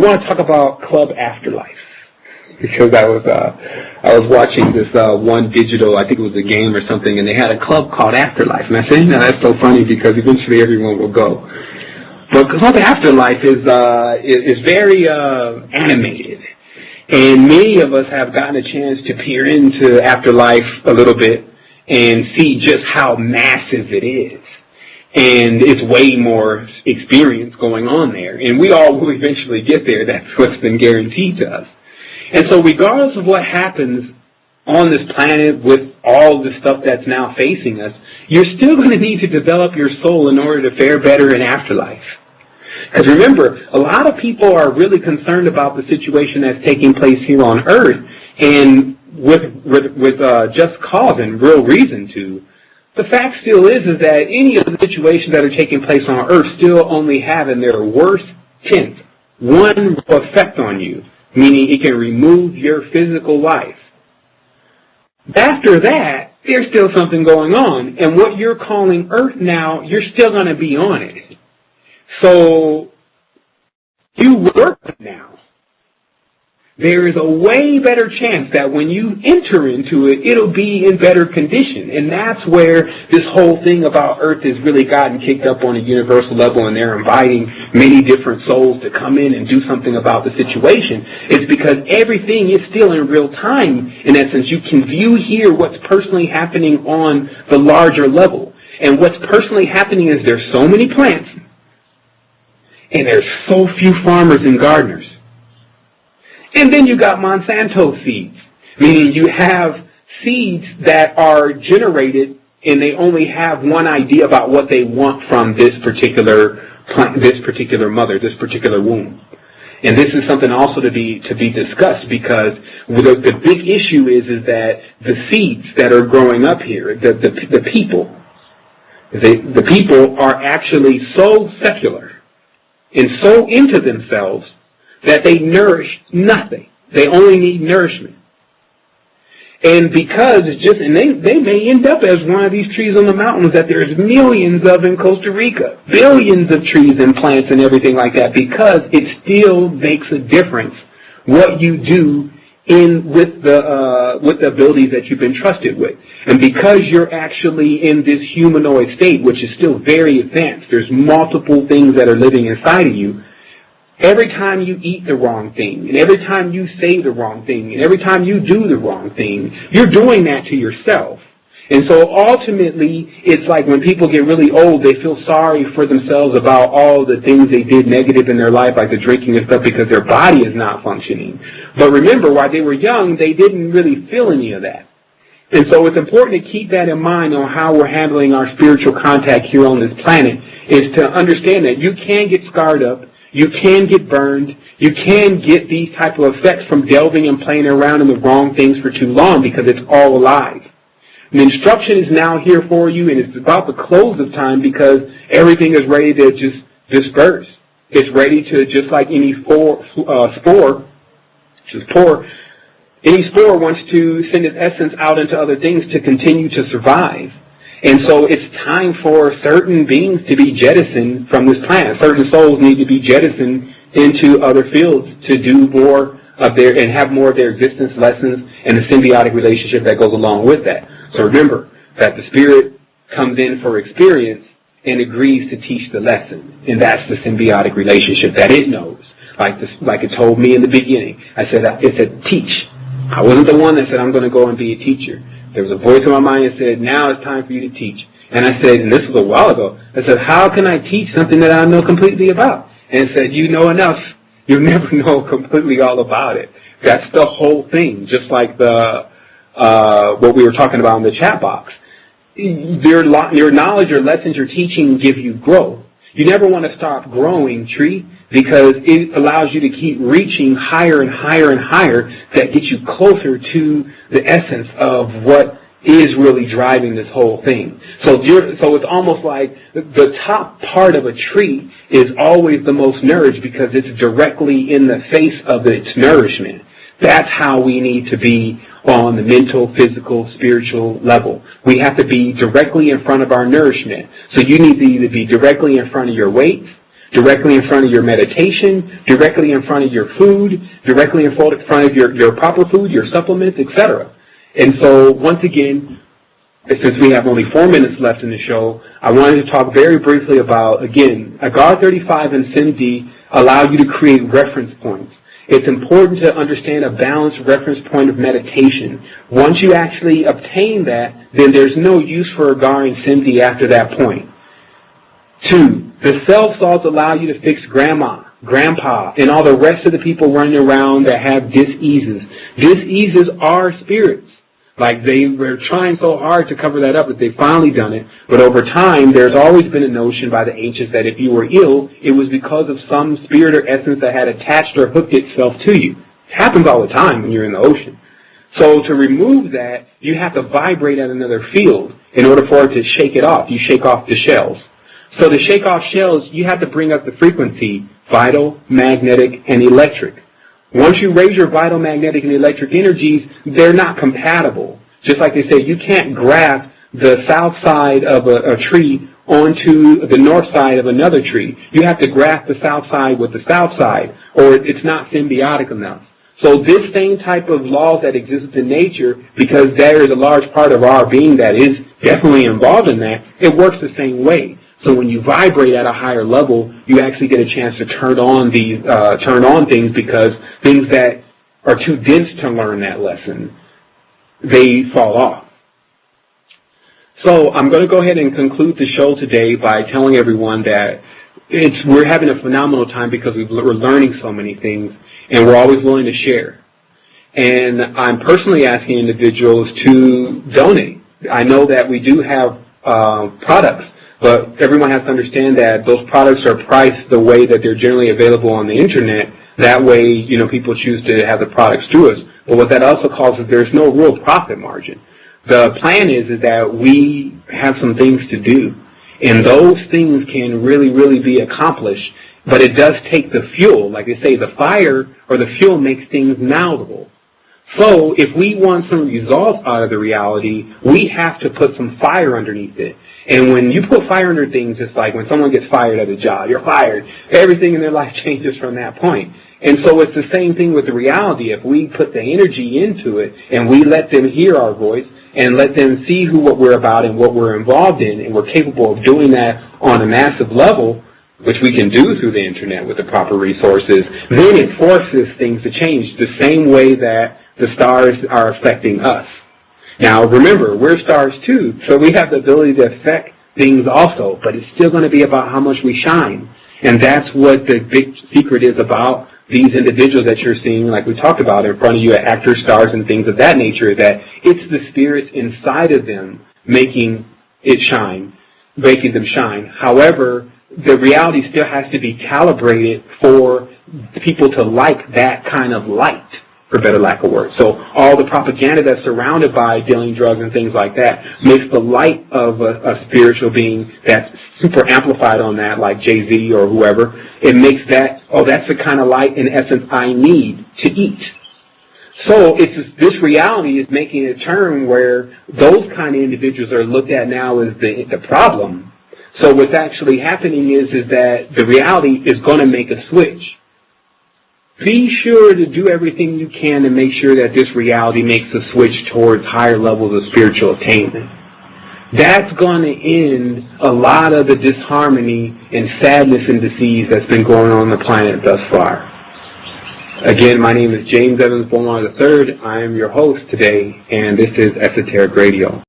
want to talk about Club Afterlife, because I was watching this one digital, I think it was a game or something, and they had a club called Afterlife, and I said, that's so funny because eventually everyone will go. But Club Afterlife is very animated, and many of us have gotten a chance to peer into Afterlife a little bit and see just how massive it is. And it's way more experience going on there. And we all will eventually get there. That's what's been guaranteed to us. And so regardless of what happens on this planet with all the stuff that's now facing us, you're still going to need to develop your soul in order to fare better in afterlife. Because remember, a lot of people are really concerned about the situation that's taking place here on Earth, and with just cause and real reason to. The fact still is that any of the situations that are taking place on Earth still only have in their worst tenth one effect on you, meaning it can remove your physical life. After that, there's still something going on, and what you're calling Earth now, you're still going to be on it. So you work now. There is a way better chance that when you enter into it, it'll be in better condition. And that's where this whole thing about Earth has really gotten kicked up on a universal level, and they're inviting many different souls to come in and do something about the situation. It's because everything is still in real time. In essence, you can view here what's personally happening on the larger level. And what's personally happening is there's so many plants, and there's so few farmers and gardeners. And then you got Monsanto seeds, meaning you have seeds that are generated and they only have one idea about what they want from this particular plant, this particular mother, this particular womb. And this is something also to be discussed, because the big issue is that the seeds that are growing up here, the people are actually so secular and so into themselves that they nourish nothing. They only need nourishment. And because it's just, and they may end up as one of these trees on the mountains that there's millions of in Costa Rica, billions of trees and plants and everything like that, because it still makes a difference what you do with the abilities that you've been trusted with. And because you're actually in this humanoid state, which is still very advanced, there's multiple things that are living inside of you. Every time you eat the wrong thing, and every time you say the wrong thing, and every time you do the wrong thing, you're doing that to yourself. And so ultimately, it's like when people get really old, they feel sorry for themselves about all the things they did negative in their life, like the drinking and stuff, because their body is not functioning. But remember, while they were young, they didn't really feel any of that. And so it's important to keep that in mind on how we're handling our spiritual contact here on this planet, is to understand that you can get scarred up, you can get burned, you can get these type of effects from delving and playing around in the wrong things for too long, because it's all alive. The instruction is now here for you, and it's about the close of time, because everything is ready to just disperse. It's ready to, just like any spore, any spore wants to send its essence out into other things to continue to survive. And so it's time for certain beings to be jettisoned from this planet. Certain souls need to be jettisoned into other fields to do more of their, and have more of their existence lessons and the symbiotic relationship that goes along with that. So remember that the spirit comes in for experience and agrees to teach the lesson. And that's the symbiotic relationship that it knows. Like it told me in the beginning. It said, teach. I wasn't the one that said, I'm going to go and be a teacher. There was a voice in my mind that said, now it's time for you to teach. And I said, and this was a while ago, I said, how can I teach something that I know completely about? And it said, you know enough. You'll never know completely all about it. That's the whole thing, just like what we were talking about in the chat box. Your knowledge or lessons you're teaching give you growth. You never want to stop growing, tree, because it allows you to keep reaching higher and higher and higher. That gets you closer to the essence of what is really driving this whole thing. So it's almost like the top part of a tree is always the most nourished, because it's directly in the face of its nourishment. That's how we need to be on the mental, physical, spiritual level. We have to be directly in front of our nourishment. So you need to either be directly in front of your weights, directly in front of your meditation, directly in front of your food, directly in front of your proper food, your supplements, etc. And so, once again, since we have only 4 minutes left in the show, I wanted to talk very briefly about, again, Agar 35 and SIMD allow you to create reference points. It's important to understand a balanced reference point of meditation. Once you actually obtain that, then there's no use for Agar and SIMD after that point. 2, the self-salts allow you to fix grandma, grandpa, and all the rest of the people running around that have diseases. Diseases are spirits. Like, they were trying so hard to cover that up that they've finally done it. But over time, there's always been a notion by the ancients that if you were ill, it was because of some spirit or essence that had attached or hooked itself to you. It happens all the time when you're in the ocean. So to remove that, you have to vibrate at another field in order for it to shake it off. You shake off the shells. So to shake off shells, you have to bring up the frequency, vital, magnetic, and electric. Once you raise your vital, magnetic, and electric energies, they're not compatible. Just like they say, you can't graft the south side of a tree onto the north side of another tree. You have to graft the south side with the south side, or it's not symbiotic enough. So this same type of laws that exist in nature, because there is a large part of our being that is definitely involved in that, it works the same way. So when you vibrate at a higher level, you actually get a chance to turn on things, because things that are too dense to learn that lesson, they fall off. So I'm going to go ahead and conclude the show today by telling everyone that we're having a phenomenal time because we're learning so many things, and we're always willing to share. And I'm personally asking individuals to donate. I know that we do have products, but everyone has to understand that those products are priced the way that they're generally available on the internet. That way, people choose to have the products through us. But what that also causes, there's no real profit margin. The plan is that we have some things to do, and those things can really, really be accomplished. But it does take the fuel. Like they say, the fire or the fuel makes things malleable. So if we want some results out of the reality, we have to put some fire underneath it. And when you put fire under things, it's like when someone gets fired at a job. You're fired. Everything in their life changes from that point. And so it's the same thing with the reality. If we put the energy into it and we let them hear our voice and let them see what we're about and what we're involved in, and we're capable of doing that on a massive level, which we can do through the internet with the proper resources, then it forces things to change the same way that the stars are affecting us. Now, remember, we're stars too, so we have the ability to affect things also, but it's still going to be about how much we shine. And that's what the big secret is about these individuals that you're seeing, like we talked about in front of you, actors, stars, and things of that nature, that it's the spirits inside of them making it shine, making them shine. However, the reality still has to be calibrated for people to like that kind of light, for better lack of words. So all the propaganda that's surrounded by dealing drugs and things like that makes the light of a spiritual being that's super amplified on that, like Jay-Z or whoever, it makes that, that's the kind of light, in essence, I need to eat. So this reality is making a turn where those kind of individuals are looked at now as the problem. So what's actually happening is that the reality is going to make a switch. Be sure to do everything you can to make sure that this reality makes a switch towards higher levels of spiritual attainment. That's going to end a lot of the disharmony and sadness and disease that's been going on the planet thus far. Again, my name is Evans Bomar III. I am your host today, and this is Esoteric Radio.